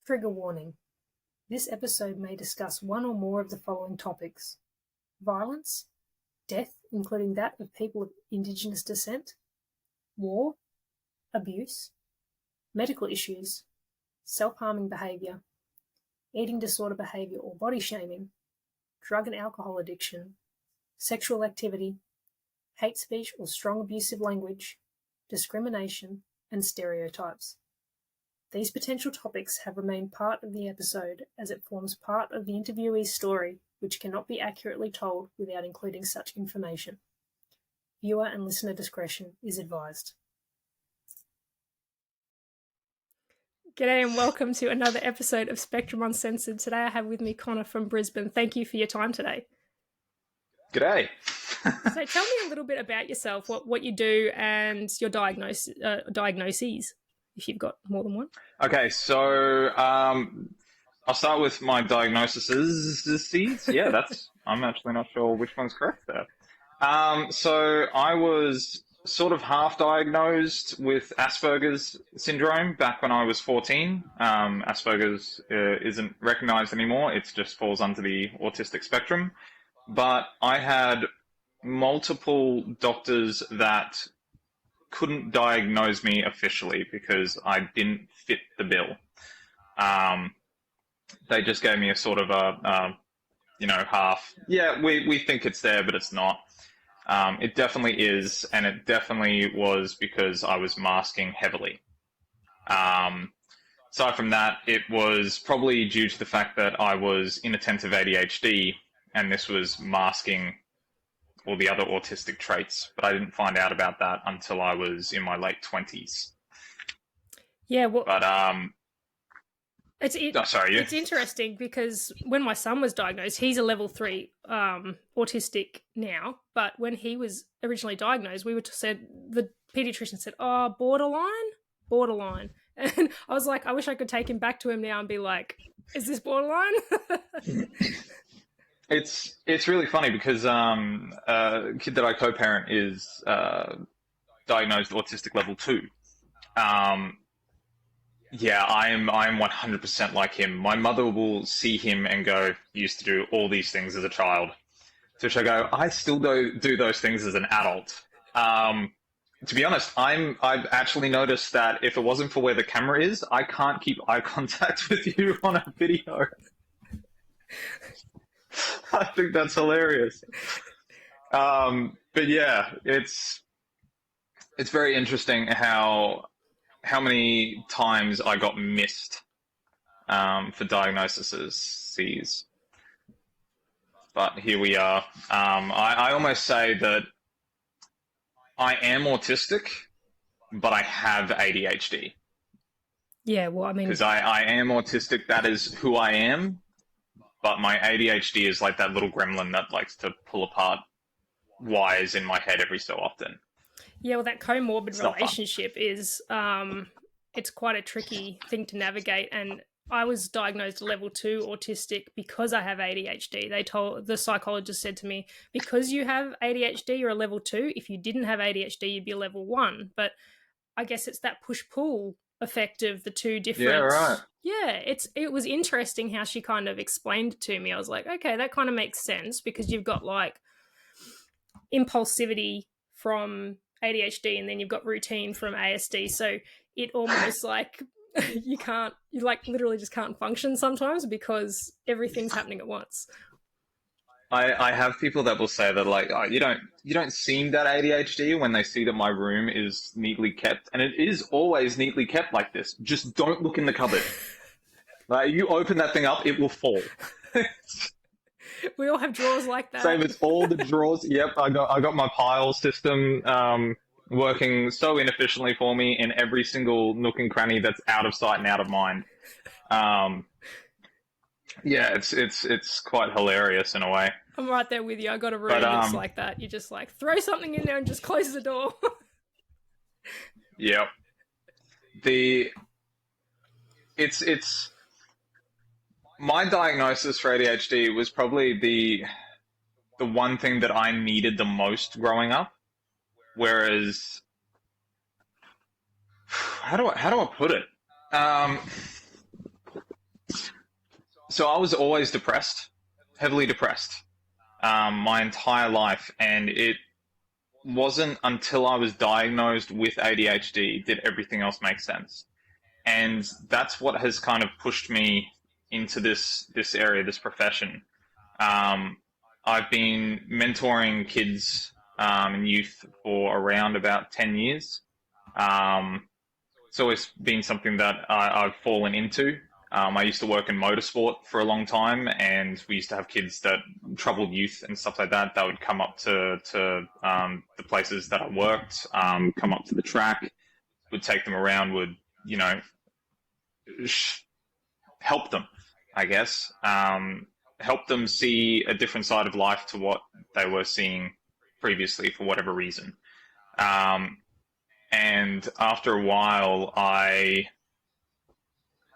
Trigger warning. This episode may discuss one or more of the following topics: violence, death, including that of people of Indigenous descent, war, abuse, medical issues, self-harming behaviour, eating disorder behaviour or body shaming, drug and alcohol addiction, sexual activity, hate speech or strong abusive language, discrimination, and stereotypes. These potential topics have remained part of the episode as it forms part of the interviewee's story, which cannot be accurately told without including such information. Viewer and listener discretion is advised. G'day and welcome to another episode of Spectrum Uncensored. Today I have with me Connor from Brisbane. Thank you for your time today. G'day. So tell me a little bit about yourself, what you do and your diagnoses, if you've got more than one. Okay, so I'll start with my diagnoses. Yeah, I'm actually not sure which one's correct there. So I was sort of half diagnosed with Asperger's syndrome back when I was 14. Asperger's isn't recognized anymore. It just falls under the autistic spectrum. But I had multiple doctors that couldn't diagnose me officially because I didn't fit the bill. They just gave me a sort of half, yeah, we think it's there, but it's not. It definitely is, and it definitely was because I was masking heavily. Aside from that, it was probably due to the fact that I was inattentive ADHD, and this was masking all the other autistic traits, but I didn't find out about that until I was in my late 20s. Yeah, well, but it's interesting because when my son was diagnosed, he's a level 3 autistic now, but when he was originally diagnosed, the pediatrician said, "Oh, borderline," and I was like, I wish I could take him back to him now and be like, "Is this borderline?" It's really funny because a kid that I co-parent is diagnosed autistic level 2. Yeah, I'm 100% like him. My mother will see him and go, "You used to do all these things as a child." To which I go, "I still do those things as an adult." To be honest, I've actually noticed that if it wasn't for where the camera is, I can't keep eye contact with you on a video. I think that's hilarious. But yeah, it's very interesting how many times I got missed for diagnoses. But here we are. I almost say that I am autistic, but I have ADHD. Yeah, well, I mean, because I am autistic. That is who I am. But my ADHD is like that little gremlin that likes to pull apart wires in my head every so often. Yeah, well, that comorbid relationship is, it's quite a tricky thing to navigate. And I was diagnosed level 2 autistic because I have ADHD. The psychologist said to me, because you have ADHD, you're a level 2. If you didn't have ADHD, you'd be a level 1. But I guess it's that push-pull effect of the two different. Yeah, right. Yeah, it was interesting how she kind of explained it to me. I was like, okay, that kind of makes sense because you've got like impulsivity from ADHD and then you've got routine from ASD. So it almost like you like literally just can't function sometimes because everything's happening at once. I have people that will say that like, "Oh, you don't seem that ADHD," when they see that my room is neatly kept, and it is always neatly kept like this. Just don't look in the cupboard. Like, you open that thing up, it will fall. We all have drawers like that. Same as all the drawers. Yep, I got my pile system working so inefficiently for me in every single nook and cranny that's out of sight and out of mind. Yeah, it's quite hilarious in a way. I'm right there with you. I got a room that's like that. You just like throw something in there and just close the door. Yep. It's my diagnosis for ADHD was probably the one thing that I needed the most growing up. Whereas, how do I put it? So I was always depressed, heavily depressed, my entire life, and it wasn't until I was diagnosed with ADHD did everything else make sense. And that's what has kind of pushed me into this area, this profession. Um, I've been mentoring kids and youth for around about 10 years. Um, it's always been something that I've fallen into. I used to work in motorsport for a long time, and we used to have kids that troubled youth and stuff like that. That would come up to the places that I worked, come up to the track, would take them around, would you know help them, I guess, help them see a different side of life to what they were seeing previously for whatever reason. Um, and after a while, I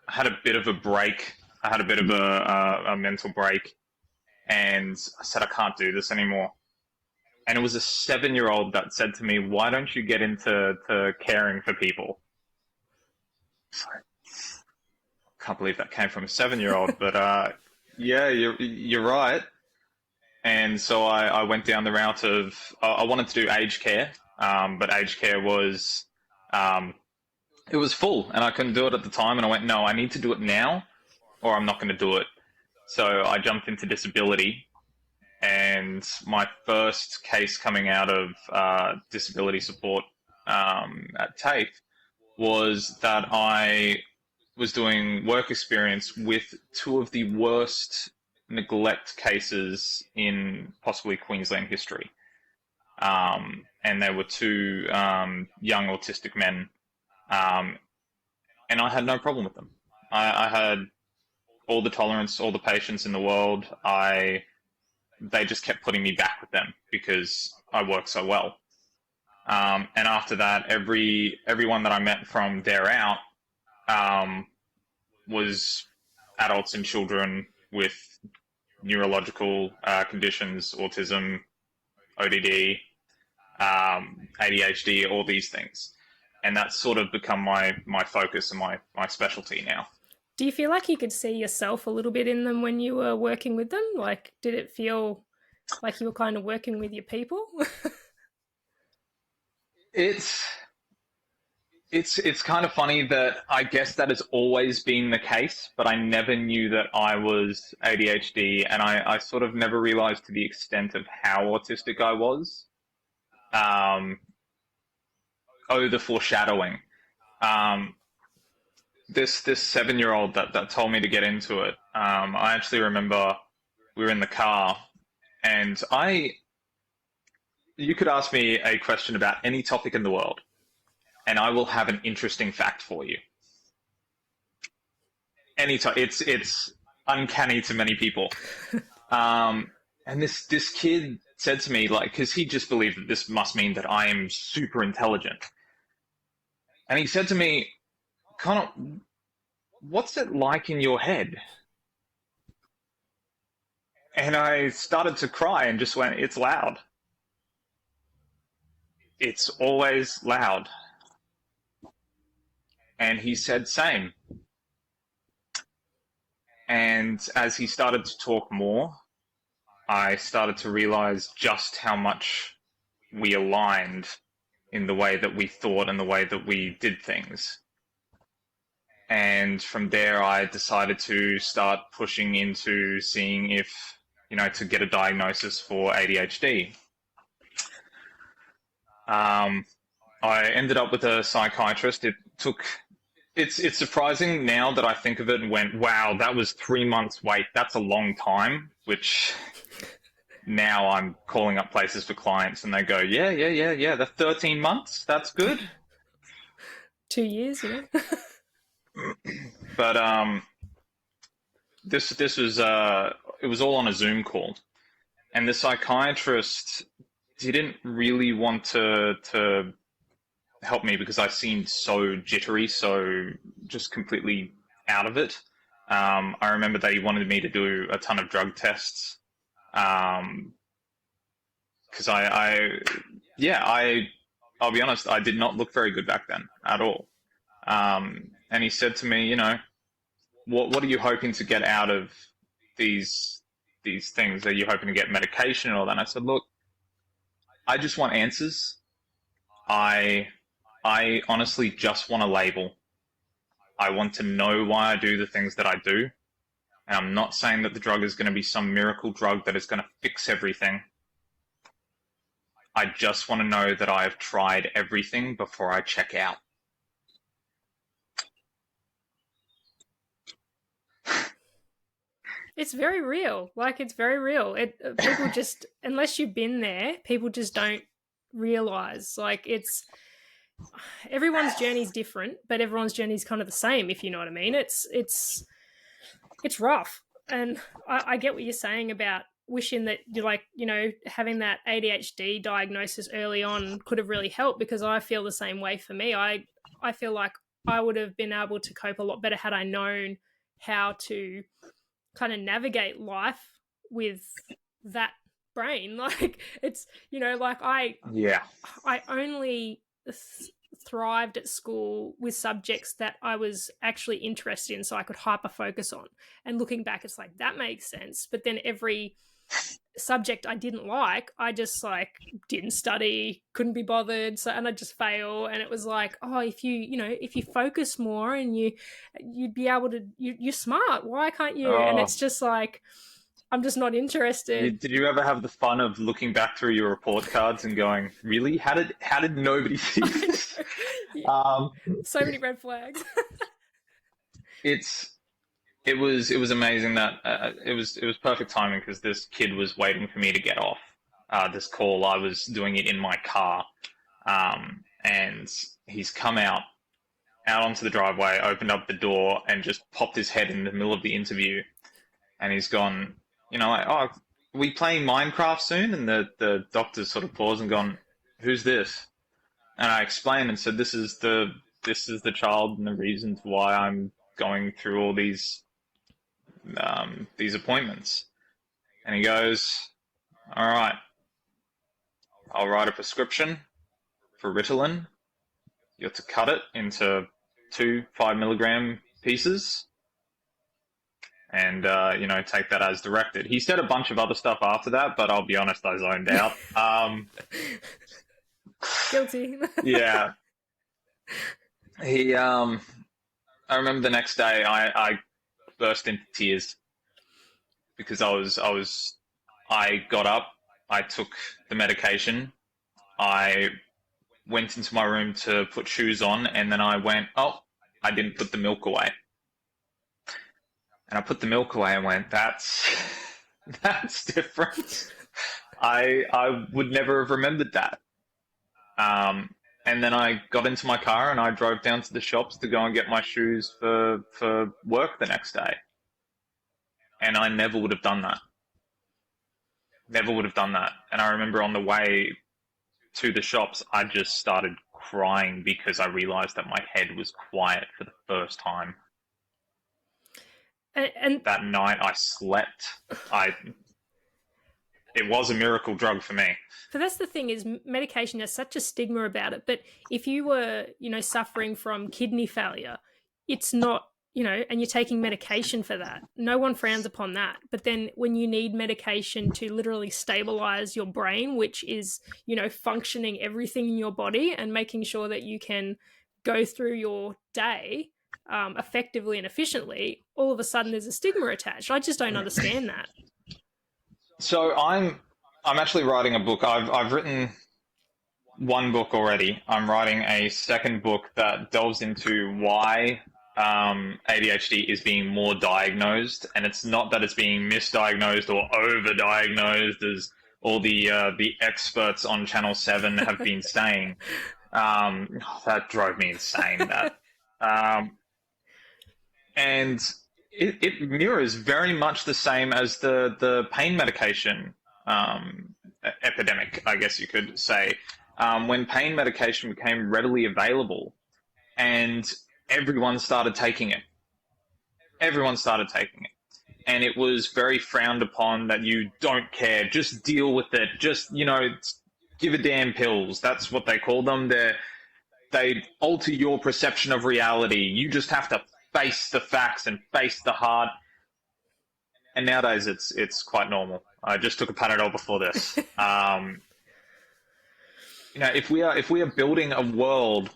had a bit of a break. I had a bit of a mental break, and I said, I can't do this anymore. And it was a 7-year-old that said to me, "Why don't you get into caring for people?" So, I can't believe that came from a 7-year-old, but yeah, you're right. And so I went down the route of I wanted to do aged care, but aged care was um, it was full, and I couldn't do it at the time. And I went, no, I need to do it now, or I'm not going to do it. So I jumped into disability, and my first case coming out of disability support at TAFE was that I was doing work experience with two of the worst neglect cases in possibly Queensland history. And they were two young autistic men, um, and I had no problem with them. I had all the tolerance, all the patience in the world. They just kept putting me back with them because I work so well. And after that, everyone that I met from there out was adults and children with neurological conditions, autism, ODD, ADHD, all these things. And that's sort of become my focus and my specialty now. Do you feel like you could see yourself a little bit in them when you were working with them? Like, did it feel like you were kind of working with your people? It's it's kind of funny that I guess that has always been the case, but I never knew that I was ADHD, and I sort of never realized to the extent of how autistic I was. Um, oh, the foreshadowing. Um, this 7-year-old that told me to get into it. I actually remember we were in the car, and you could ask me a question about any topic in the world, and I will have an interesting fact for you. It's uncanny to many people. And this kid said to me, like, because he just believed that this must mean that I am super intelligent, and he said to me, "Connor, what's it like in your head?" And I started to cry and just went, "It's loud. It's always loud." And he said, "Same." And as he started to talk more, I started to realize just how much we aligned in the way that we thought and the way that we did things. And from there, I decided to start pushing into seeing if, to get a diagnosis for ADHD. I ended up with a psychiatrist. It's surprising now that I think of it and went, wow, that was 3 months wait. That's a long time, which now I'm calling up places for clients and they go, yeah, that's 13 months. That's good. 2 years, But this was it was all on a Zoom call, and the psychiatrist didn't really want to help me because I seemed so jittery, so just completely out of it. I remember that he wanted me to do a ton of drug tests, because I'll be honest, I did not look very good back then at all. And he said to me, what are you hoping to get out of these things? Are you hoping to get medication and all that? And I said, look, I just want answers. I I honestly just want a label. I want to know why I do the things that I do. And I'm not saying that the drug is going to be some miracle drug that is going to fix everything. I just want to know that I have tried everything before I check out. It's very real. Like, it's very real. People just, unless you've been there, people just don't realize. Like, everyone's journey is different, but everyone's journey is kind of the same, if you know what I mean. It's rough. And I get what you're saying about wishing that you're like, having that ADHD diagnosis early on could have really helped, because I feel the same way for me. I feel like I would have been able to cope a lot better had I known how to kind of navigate life with that brain. Like, it's, like I only thrived at school with subjects that I was actually interested in, so I could hyper focus on. And looking back, it's like, that makes sense. But then every subject I didn't like, I just didn't study, couldn't be bothered, and I'd just fail. And it was like, oh, if you focus more and you'd be able to, you're smart, why can't you? And it's just like, I'm just not interested. Did you ever have the fun of looking back through your report cards and going, really? How did nobody see this? So many red flags. It was amazing that it was perfect timing, because this kid was waiting for me to get off this call. I was doing it in my car, and he's come out onto the driveway, opened up the door, and just popped his head in the middle of the interview, and he's gone, like, oh, we playing Minecraft soon? And the doctor's sort of paused and gone, who's this? And I explained and said, this is the child, and the reasons why I'm going through all these appointments. And he goes, all right, I'll write a prescription for Ritalin. You have to cut it into 2 5-milligram pieces, and take that as directed. He said a bunch of other stuff after that, but I'll be honest, I zoned out. Guilty. Yeah. I remember the next day I burst into tears, because I got up, I took the medication, I went into my room to put shoes on, and then I went, oh, I didn't put the milk away. And I put the milk away and went, that's different. I would never have remembered that. And then I got into my car and I drove down to the shops to go and get my shoes for work the next day. And I never would have done that. Never would have done that. And I remember on the way to the shops, I just started crying because I realized that my head was quiet for the first time. And that night I slept. It was a miracle drug for me. But that's the thing, is medication has such a stigma about it. But if you were, suffering from kidney failure, it's not, and you're taking medication for that, no one frowns upon that. But then when you need medication to literally stabilize your brain, which is, functioning everything in your body and making sure that you can go through your day effectively and efficiently, all of a sudden there's a stigma attached. I just don't understand that. So I'm actually writing a book. I've written one book already. I'm writing a second book that delves into why ADHD is being more diagnosed, and it's not that it's being misdiagnosed or overdiagnosed, as all the experts on Channel 7 have been saying. That drove me insane. And it mirrors very much the same as the pain medication epidemic, I guess you could say, when pain medication became readily available and everyone started taking it. And it was very frowned upon that you don't care, just deal with it, just, give a damn pills. That's what they call them. They alter your perception of reality. You just have to face the facts and face the hard. And nowadays it's quite normal. I just took a Panadol before this. If we are building a world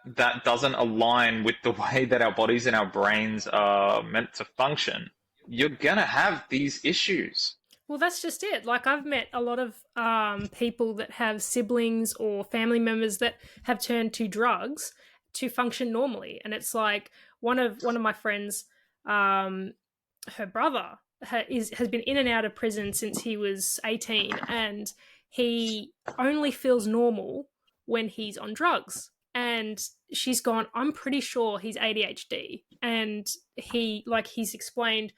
that doesn't align with the way that our bodies and our brains are meant to function, you're gonna have these issues. Well, that's just it. Like, I've met a lot of people that have siblings or family members that have turned to drugs to function normally, and it's like one of my friends, her brother has been in and out of prison since he was 18, and he only feels normal when he's on drugs. And she's gone, I'm pretty sure he's ADHD. And he's explained,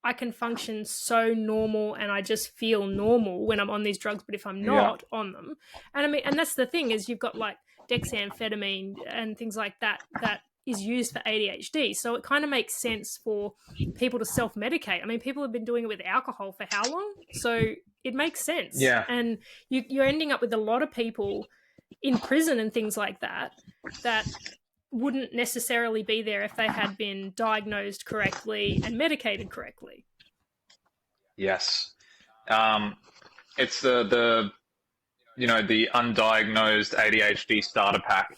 I can function so normal and I just feel normal when I'm on these drugs, but if I'm not on them, and I mean, and that's the thing, is you've got like dexamphetamine and things like that is used for ADHD. So it kind of makes sense for people to self-medicate. I mean, people have been doing it with alcohol for how long? So it makes sense. Yeah. And you're ending up with a lot of people in prison and things like that wouldn't necessarily be there if they had been diagnosed correctly and medicated correctly. Yes. It's the undiagnosed ADHD starter pack.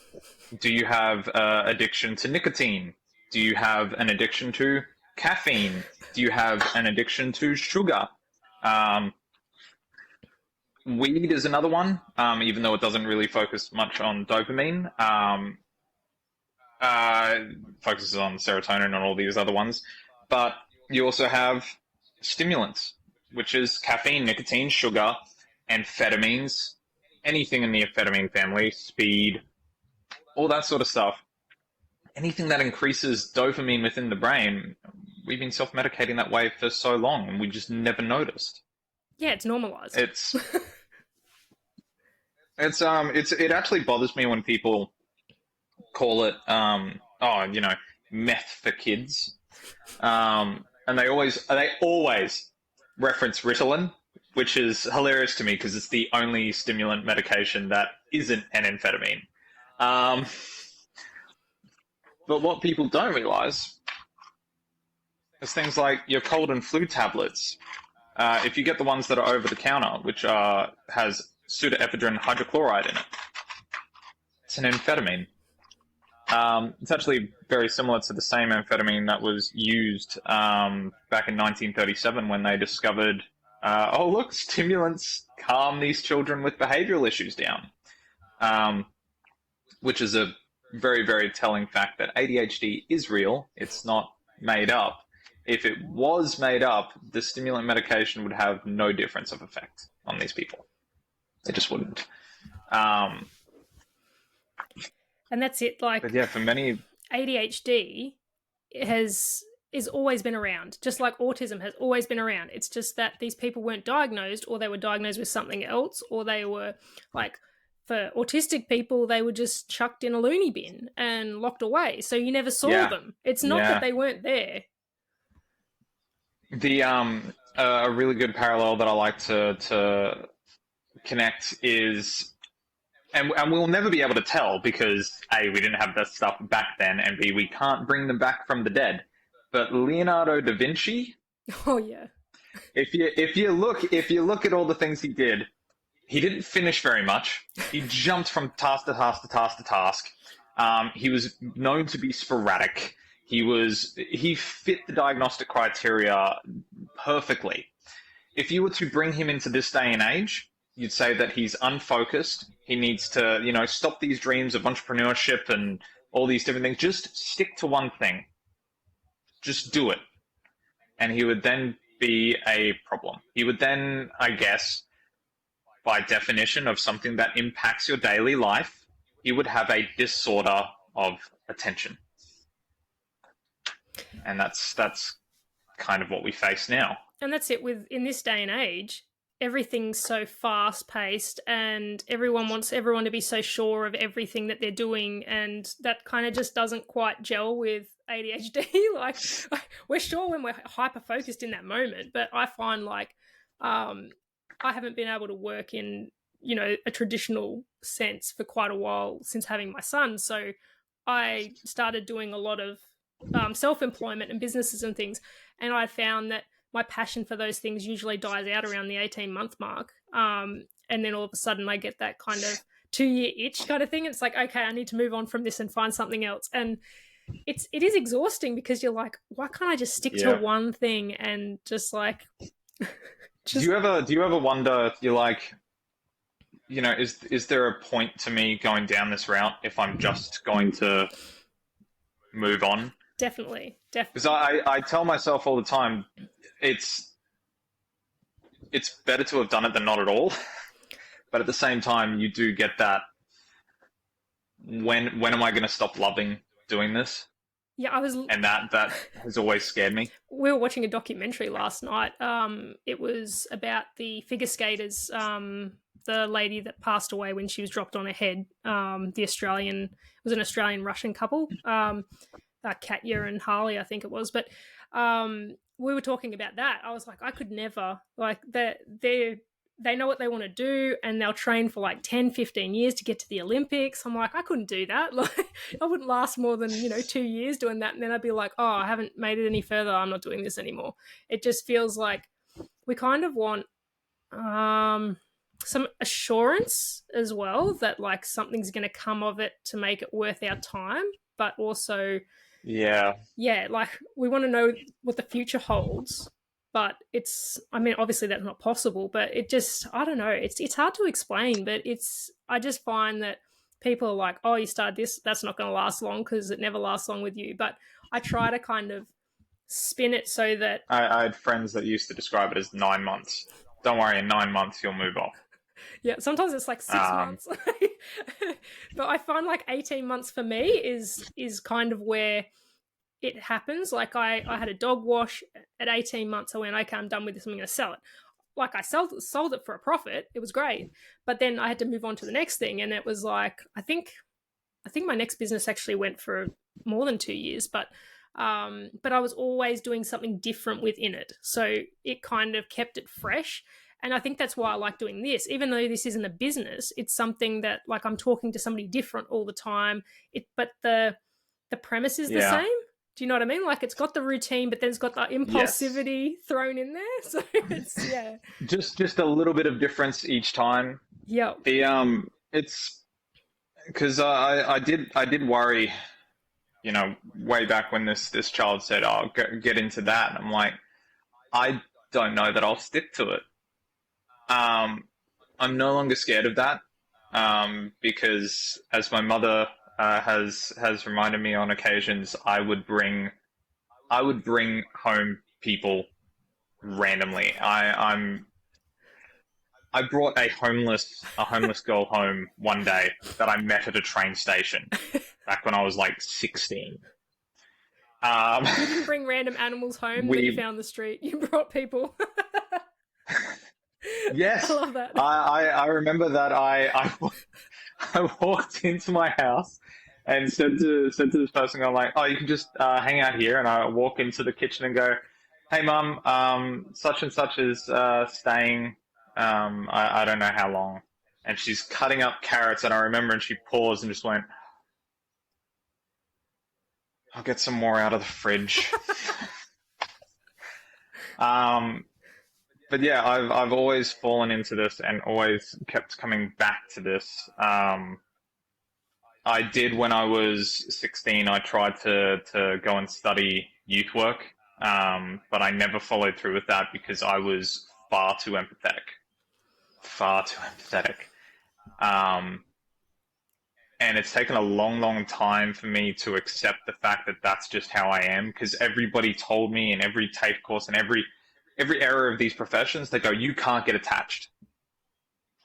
Do you have addiction to nicotine? Do you have an addiction to caffeine? Do you have an addiction to sugar? Weed is another one, even though it doesn't really focus much on dopamine. Focuses on serotonin and all these other ones. But you also have stimulants, which is caffeine, nicotine, sugar, amphetamines, anything in the amphetamine family, speed, all that sort of stuff. Anything that increases dopamine within the brain, we've been self-medicating that way for so long and we just never noticed. Yeah, it's normalized. It actually bothers me when people call it meth for kids, and they always reference Ritalin, which is hilarious to me because it's the only stimulant medication that isn't an amphetamine. But what people don't realize is things like your cold and flu tablets. If you get the ones that are over the counter, which has pseudoephedrine hydrochloride in it, it's an amphetamine. It's actually very similar to the same amphetamine that was used back in 1937 when they discovered, stimulants calm these children with behavioral issues down, which is a very, very telling fact that ADHD is real. It's not made up. If it was made up, the stimulant medication would have no difference of effect on these people. It just wouldn't. And that's it. Like, but yeah, for many, ADHD is always been around, just like autism has always been around. It's just that these people weren't diagnosed, or they were diagnosed with something else, or they were like, for autistic people, they were just chucked in a loony bin and locked away. So you never saw them. It's not that they weren't there. The a really good parallel that I like to connect is, and we'll never be able to tell because A, we didn't have that stuff back then, and B, we can't bring them back from the dead. But Leonardo da Vinci. Oh yeah. If you look at all the things he did, he didn't finish very much. He jumped from task to task to task to task. He was known to be sporadic. He fit the diagnostic criteria perfectly. If you were to bring him into this day and age, you'd say that he's unfocused. He needs to, stop these dreams of entrepreneurship and all these different things. Just stick to one thing. Just do it. And he would then be a problem. He would then, I guess, by definition of something that impacts your daily life, he would have a disorder of attention. And that's kind of what we face now. And that's it. In this day and age, everything's so fast paced and everyone wants everyone to be so sure of everything that they're doing, and that kind of just doesn't quite gel with ADHD. Like, we're sure when we're hyper focused in that moment, but I find like I haven't been able to work in a traditional sense for quite a while since having my son, so I started doing a lot of self-employment and businesses and things, and I found that my passion for those things usually dies out around the 18-month mark. And then all of a sudden I get that kind of 2-year itch kind of thing. It's like, okay, I need to move on from this and find something else. And it is exhausting because you're like, why can't I just stick to one thing and just like do you ever wonder, you're like, you know, is there a point to me going down this route if I'm just going to move on? Definitely. Because I tell myself all the time, it's better to have done it than not at all. But at the same time, you do get that, when am I going to stop loving doing this? Yeah, and that has always scared me. We were watching a documentary last night. It was about the figure skaters, the lady that passed away when she was dropped on her head. It was an Australian-Russian couple, Katya and Harley, I think it was. But we were talking about that. I was like, I could never, like, they know what they want to do and they'll train for like 10, 15 years to get to the Olympics. I'm like, I couldn't do that. Like, I wouldn't last more than, 2 years doing that. And then I'd be like, oh, I haven't made it any further. I'm not doing this anymore. It just feels like we kind of want some assurance as well that like something's going to come of it to make it worth our time. But also, like we want to know what the future holds. But obviously that's not possible, but it just, I don't know, it's hard to explain, but I just find that people are like, oh, you started this, that's not going to last long because it never lasts long with you. But I try to kind of spin it so that... I had friends that used to describe it as 9 months. Don't worry, in 9 months you'll move off. Yeah, sometimes it's like 6 months. But I find like 18 months for me is kind of where it happens. Like I had a dog wash at 18 months. I went, okay, I'm done with this. I'm going to sell it. Like I sold it for a profit. It was great. But then I had to move on to the next thing. And it was like, I think my next business actually went for more than 2 years, but I was always doing something different within it. So it kind of kept it fresh. And I think that's why I like doing this. Even though this isn't a business, it's something that like I'm talking to somebody different all the time. But the premise is the same. Do you know what I mean? Like it's got the routine, but then it's got the impulsivity thrown in there. So it's just a little bit of difference each time. Yeah. It's because I did worry, way back when this child said, "Oh, get into that," and I'm like, I don't know that I'll stick to it. I'm no longer scared of that because, as my mother has reminded me on occasions, I would bring home people randomly. I brought a homeless girl home one day that I met at a train station back when I was like 16. You didn't bring random animals home that you found on the street. You brought people. Yes, I love that. I remember that I walked into my house and said to this person, I'm like, oh, you can just hang out here. And I walk into the kitchen and go, hey, Mum, such and such is staying. I don't know how long. And she's cutting up carrots. And I remember, and she paused and just went, I'll get some more out of the fridge. But yeah, I've always fallen into this and always kept coming back to this. I did when I was 16. I tried to go and study youth work, but I never followed through with that because I was far too empathetic. And it's taken a long, long time for me to accept the fact that that's just how I am, because everybody told me in every TAFE course and every area of these professions, they go, you can't get attached.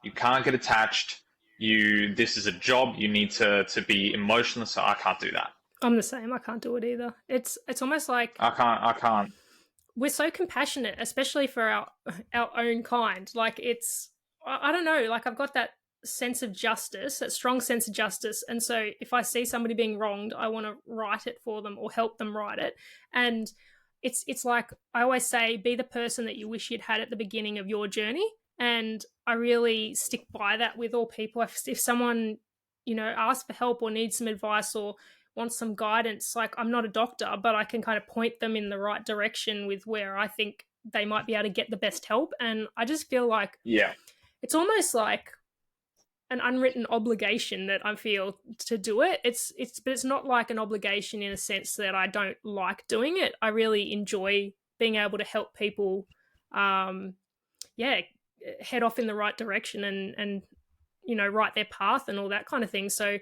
You can't get attached. This is a job. You need to be emotionless. So I can't do that. I'm the same. I can't do it either. It's almost like I can't. We're so compassionate, especially for our own kind. Like I don't know. Like I've got that sense of justice, that strong sense of justice. And so if I see somebody being wronged, I want to right it for them or help them right it. And it's like I always say, be the person that you wish you'd had at the beginning of your journey. And I really stick by that with all people. If someone, asks for help or needs some advice or wants some guidance, like I'm not a doctor, but I can kind of point them in the right direction with where I think they might be able to get the best help. And I just feel like it's almost like an unwritten obligation that I feel to do it. But it's not like an obligation in a sense that I don't like doing it. I really enjoy being able to help people, head off in the right direction and right their path and all that kind of thing. So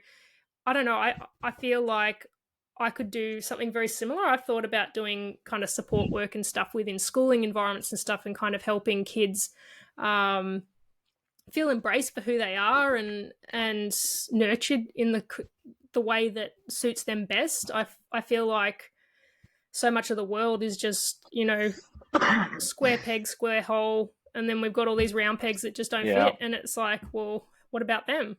I don't know. I feel like I could do something very similar. I've thought about doing kind of support work and stuff within schooling environments and stuff, and kind of helping kids feel embraced for who they are and nurtured in the way that suits them best. I feel like so much of the world is just, square peg, square hole, and then we've got all these round pegs that just don't fit, and it's like, well, what about them?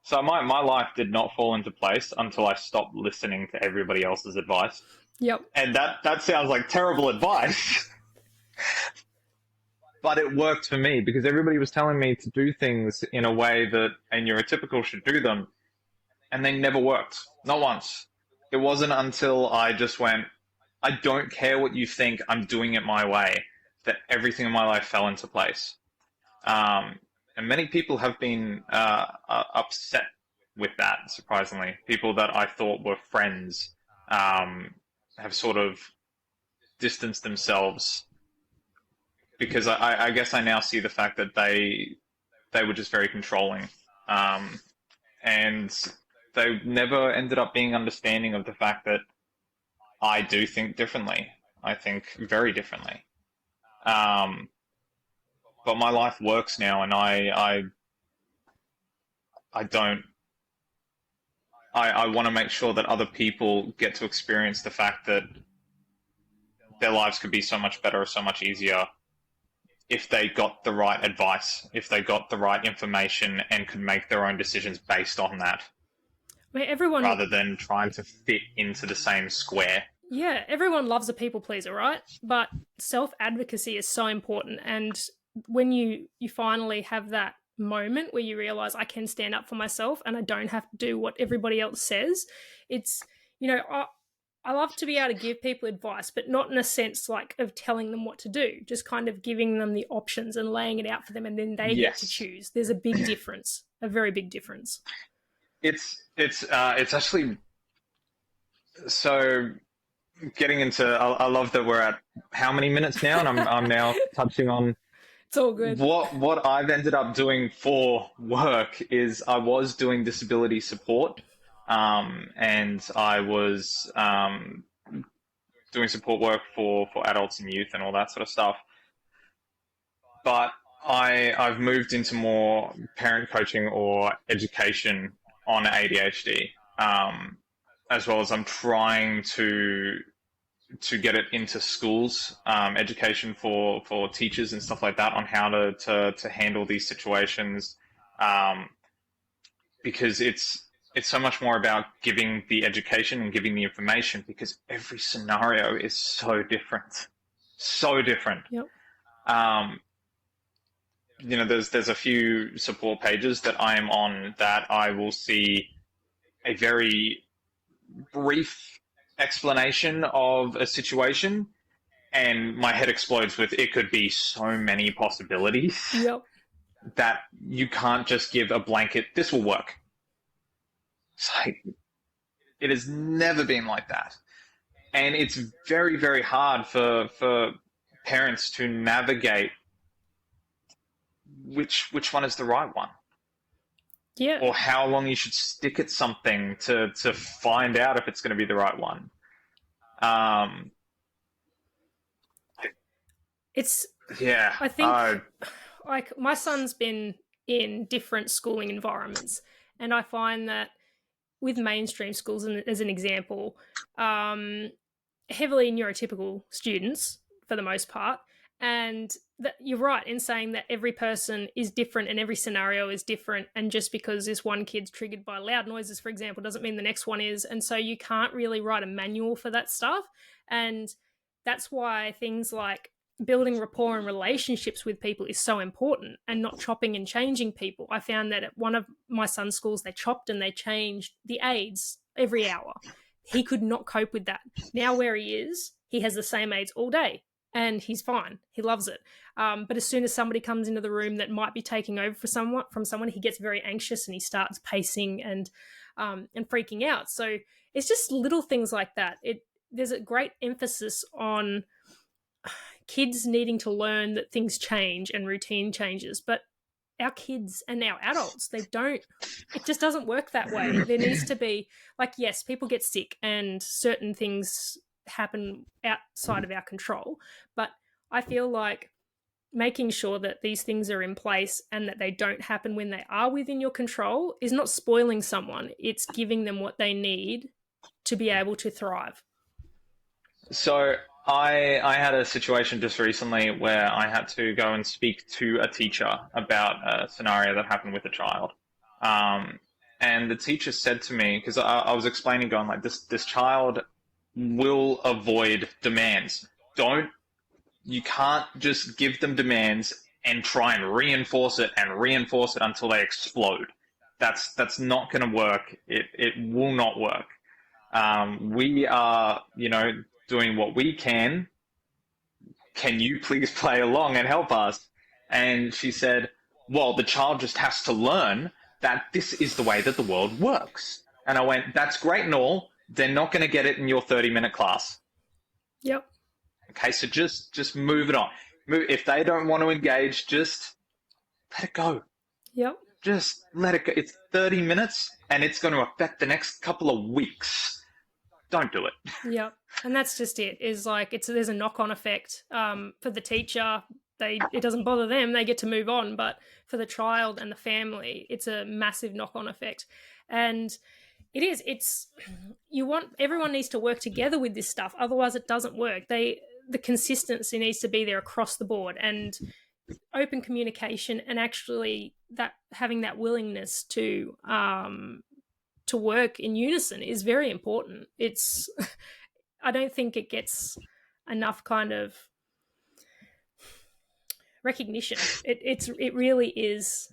So my life did not fall into place until I stopped listening to everybody else's advice. Yep. And that sounds like terrible advice. But it worked for me because everybody was telling me to do things in a way that a neurotypical should do them. And they never worked. Not once. It wasn't until I just went, I don't care what you think, I'm doing it my way, that everything in my life fell into place. And many people have been upset with that, surprisingly. People that I thought were friends have sort of distanced themselves because I guess I now see the fact that they were just very controlling. And they never ended up being understanding of the fact that I do think differently. I think very differently. But my life works now, and I want to make sure that other people get to experience the fact that their lives could be so much better, so much easier if they got the right advice, if they got the right information and could make their own decisions based on that. I mean, everyone, rather than trying to fit into the same square. Yeah, everyone loves a people pleaser, right? But self-advocacy is so important. And when you finally have that moment where you realize I can stand up for myself and I don't have to do what everybody else says, it's, I love to be able to give people advice, but not in a sense like of telling them what to do, just kind of giving them the options and laying it out for them, and then they get to choose. There's a big difference, a very big difference. It's actually so getting into. I love that we're at how many minutes now, and I'm now touching on. It's all good. What I've ended up doing for work is I was doing disability support, and I was doing support work for adults and youth and all that sort of stuff. But I've moved into more parent coaching or education on ADHD, as well as I'm trying to get it into schools, education for teachers and stuff like that on how to handle these situations, because it's so much more about giving the education and giving the information, because every scenario is so different. Yep. There's a few support pages that I am on that I will see a very brief explanation of a situation and my head explodes with it could be so many possibilities. Yep. That you can't just give a blanket, this will work. It's like, it has never been like that. And it's very, very hard for parents to navigate which one is the right one. Yeah. Or how long you should stick at something to find out if it's going to be the right one. I think like my son's been in different schooling environments, and I find that with mainstream schools, as an example, heavily neurotypical students for the most part. And that you're right in saying that every person is different and every scenario is different. And just because this one kid's triggered by loud noises, for example, doesn't mean the next one is. And so you can't really write a manual for that stuff. And that's why things like building rapport and relationships with people is so important, and not chopping and changing people. I found that at one of my son's schools, they chopped and they changed the aides every hour. He could not cope with that. Now where he is, he has the same aids all day and he's fine. He loves it. But as soon as somebody comes into the room that might be taking over from someone, he gets very anxious and he starts pacing and freaking out. So it's just little things like that. There's a great emphasis on kids needing to learn that things change and routine changes, but our kids and our adults, it just doesn't work that way. There needs to be, like, yes, people get sick and certain things happen outside of our control, but I feel like making sure that these things are in place and that they don't happen when they are within your control is not spoiling someone. It's giving them what they need to be able to thrive. So I had a situation just recently where I had to go and speak to a teacher about a scenario that happened with a child. And the teacher said to me, because I was explaining, going like, this child will avoid demands. You can't just give them demands and try and reinforce it until they explode. That's not going to work. It will not work. We are, doing what we can. Can you please play along and help us? And she said, well, the child just has to learn that this is the way that the world works. And I went, that's great and all. They're not going to get it in your 30-minute class. Yep. Okay, so just move it on. If they don't want to engage, just let it go. Yep. Just let it go. It's 30 minutes and it's going to affect the next couple of weeks. Don't do it. Yep. And that's just it. Is like there's a knock-on effect for the teacher. It doesn't bother them. They get to move on. But for the child and the family, it's a massive knock-on effect. And everyone needs to work together with this stuff. Otherwise, it doesn't work. The consistency needs to be there across the board, and open communication, and actually having that willingness to work in unison is very important. I don't think it gets enough kind of recognition. It really is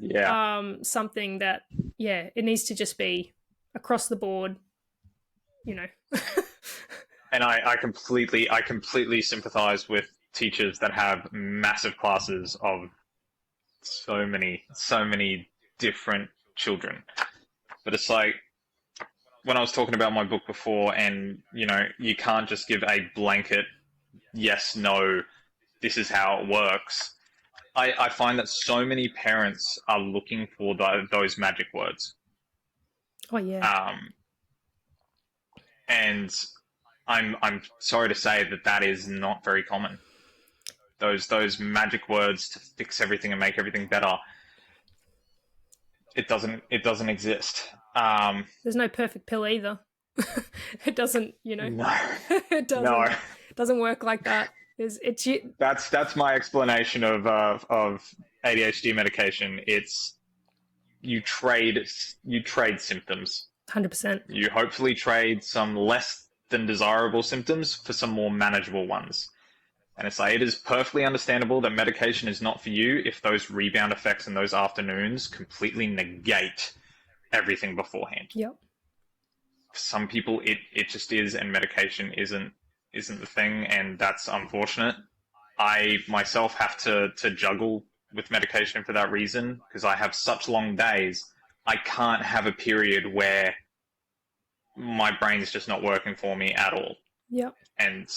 something that, it needs to just be across the board, And I completely sympathize with teachers that have massive classes of so many different children. But it's like, when I was talking about my book before, and you can't just give a blanket yes, no, this is how it works. I find that so many parents are looking for those magic words. Oh yeah. And I'm sorry to say that is not very common. Those magic words to fix everything and make everything better. It doesn't exist. There's no perfect pill either. It doesn't, No. It doesn't. No. It doesn't work like that. That's my explanation of ADHD medication. It's you trade symptoms. 100%. You hopefully trade some less than desirable symptoms for some more manageable ones. And it's like, it is perfectly understandable that medication is not for you if those rebound effects in those afternoons completely negate everything beforehand. Yep. For some people, it just is, and medication isn't the thing, and that's unfortunate. I myself have to juggle with medication for that reason, because I have such long days. I can't have a period where my brain is just not working for me at all. Yep. And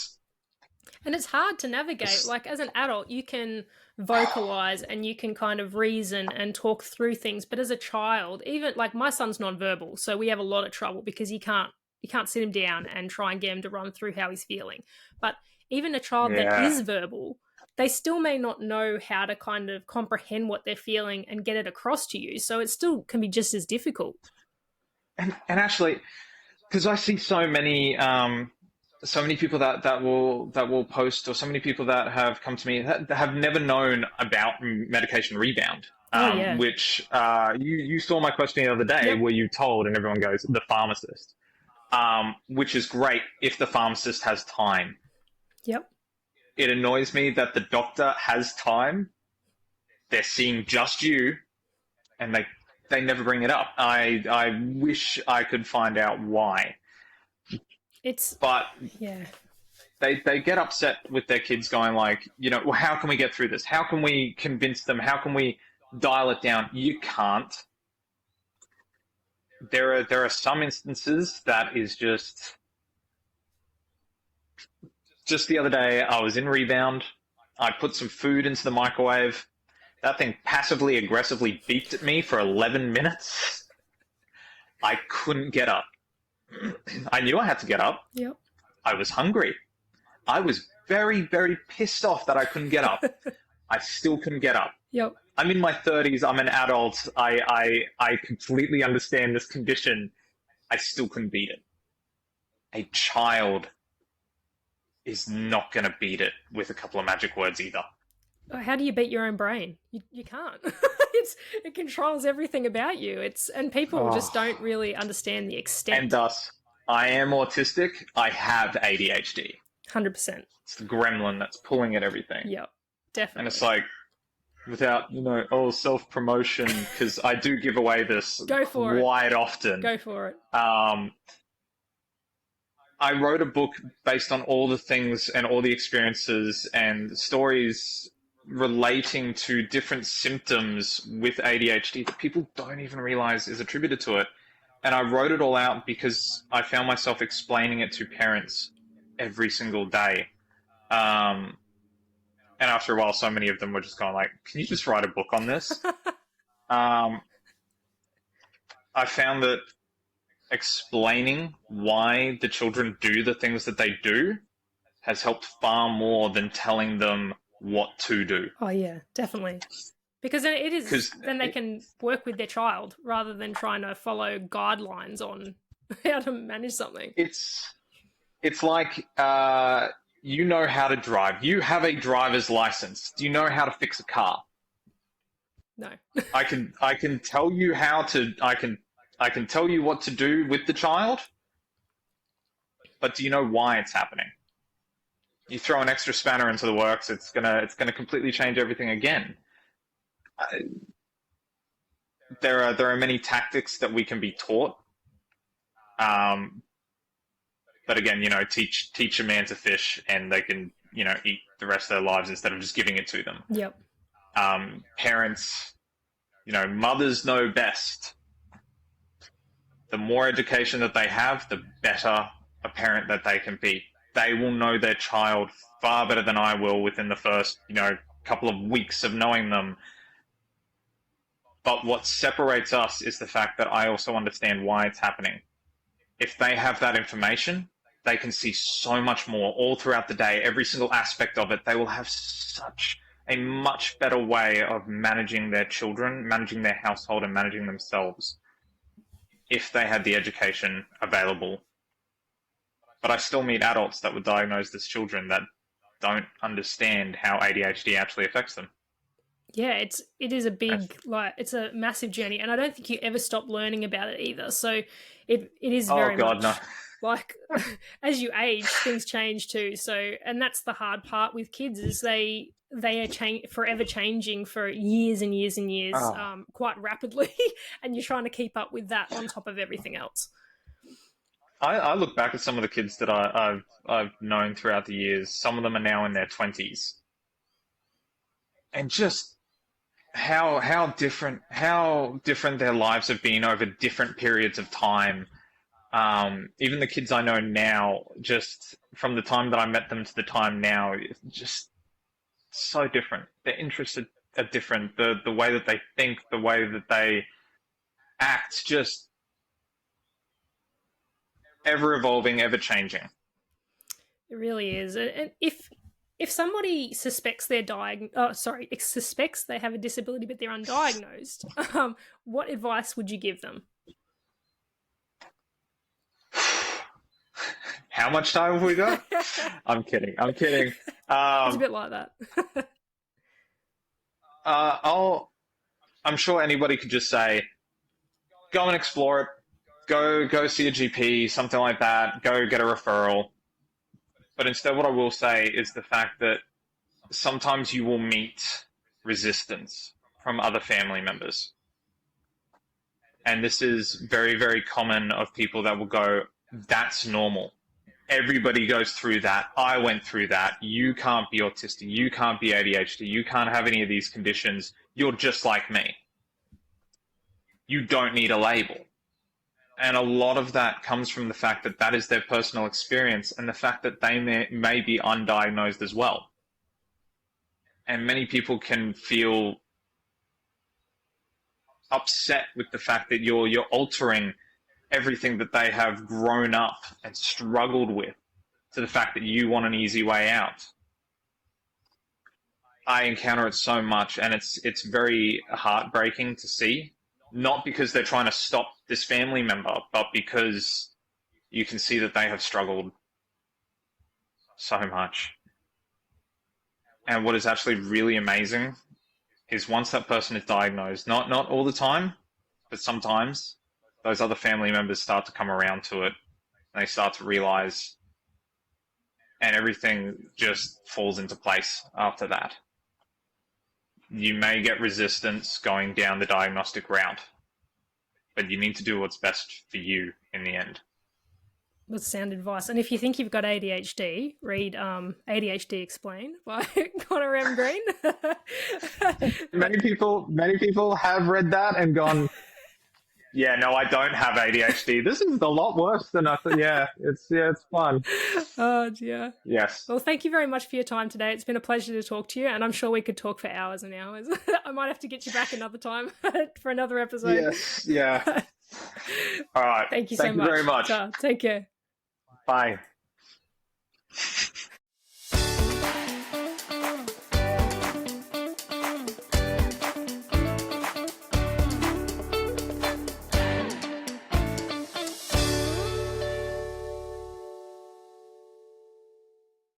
it's hard to navigate. Like, as an adult, you can vocalize and you can kind of reason and talk through things. But as a child, even like my son's nonverbal, so we have a lot of trouble because you can't sit him down and try and get him to run through how he's feeling. But even a child that is verbal, they still may not know how to kind of comprehend what they're feeling and get it across to you. So it still can be just as difficult. And actually, because I see so many people that will post, or so many people that have come to me that have never known about medication rebound. Which you saw my question the other day, where you told, and everyone goes, the pharmacist, which is great if the pharmacist has time. Yep. It annoys me that the doctor has time. They're seeing just you, and they never bring it up. I wish I could find out why. But yeah. They get upset with their kids going like, well, how can we get through this? How can we convince them? How can we dial it down? You can't. There are some instances that is just the other day I was in rebound. I put some food into the microwave. That thing passively aggressively beeped at me for 11 minutes. I couldn't get up. I knew I had to get up. Yep. I was hungry. I was very, very pissed off that I couldn't get up. I still couldn't get up. Yep. I'm in my 30s. I'm an adult. I completely understand this condition. I still couldn't beat it. A child is not going to beat it with a couple of magic words either. How do you beat your own brain? You can't. It controls everything about you. And people just don't really understand the extent. And thus, I am autistic. I have ADHD. 100%. It's the gremlin that's pulling at everything. Yep, definitely. And it's like, without, self-promotion, because I do give away this quite often. Go for it. I wrote a book based on all the things and all the experiences and stories relating to different symptoms with ADHD that people don't even realize is attributed to it. And I wrote it all out because I found myself explaining it to parents every single day. And after a while, so many of them were just going like, can you just write a book on this? I found that explaining why the children do the things that they do has helped far more than telling them what to do. Oh yeah, definitely. Because then they can work with their child rather than trying to follow guidelines on how to manage something. It's like you know how to drive. You have a driver's license. Do you know how to fix a car? No. I can tell you how to. I can tell you what to do with the child, but do you know why it's happening? You throw an extra spanner into the works, it's gonna completely change everything again. There are many tactics that we can be taught, but again, teach a man to fish, and they can eat the rest of their lives instead of just giving it to them. Yep. Parents, mothers know best. The more education that they have, the better a parent that they can be. They will know their child far better than I will within the first, couple of weeks of knowing them. But what separates us is the fact that I also understand why it's happening. If they have that information, they can see so much more all throughout the day, every single aspect of it. They will have such a much better way of managing their children, managing their household, and managing themselves if they had the education available. But I still meet adults that were diagnosed as children that don't understand how ADHD actually affects them. Yeah, it is a big, it's a massive journey, and I don't think you ever stop learning about it either. So it is very much no. Like as you age, things change too. So, and that's the hard part with kids is they are forever changing for years and years and years, quite rapidly, and you're trying to keep up with that on top of everything else. I look back at some of the kids that I've known throughout the years. Some of them are now in their 20s, and just how different their lives have been over different periods of time. Even the kids I know now, just from the time that I met them to the time now, it's just so different. Their interests are different. The way that they think, the way that they act, just ever evolving, ever changing. It really is. And if somebody suspects suspects they have a disability but they're undiagnosed, what advice would you give them? How much time have we got? I'm kidding. It's a bit like that. I'm sure anybody could just say, go and explore it. Go see a GP, something like that. Go get a referral. But instead, what I will say is the fact that sometimes you will meet resistance from other family members. And this is very, very common of people that will go, that's normal. Everybody goes through that. I went through that. You can't be autistic. You can't be ADHD. You can't have any of these conditions. You're just like me. You don't need a label. And a lot of that comes from the fact that that is their personal experience and the fact that they may be undiagnosed as well. And many people can feel upset with the fact that you're altering everything that they have grown up and struggled with to the fact that you want an easy way out. I encounter it so much, and it's very heartbreaking to see, not because they're trying to stop this family member, but because you can see that they have struggled so much. And what is actually really amazing is once that person is diagnosed, not all the time, but sometimes, those other family members start to come around to it. And they start to realize, and everything just falls into place after that. You may get resistance going down the diagnostic route, but you need to do what's best for you in the end. That's sound advice. And if you think you've got ADHD, read ADHD Explained by Connor M. Green. Many people have read that and gone, yeah, no, I don't have ADHD. This is a lot worse than I thought. Yeah, it's fun. Oh, dear. Yes. Well, thank you very much for your time today. It's been a pleasure to talk to you, and I'm sure we could talk for hours and hours. I might have to get you back another time for another episode. Yes, yeah. All right. Thank you so much. Thank you very much. Take care. Bye.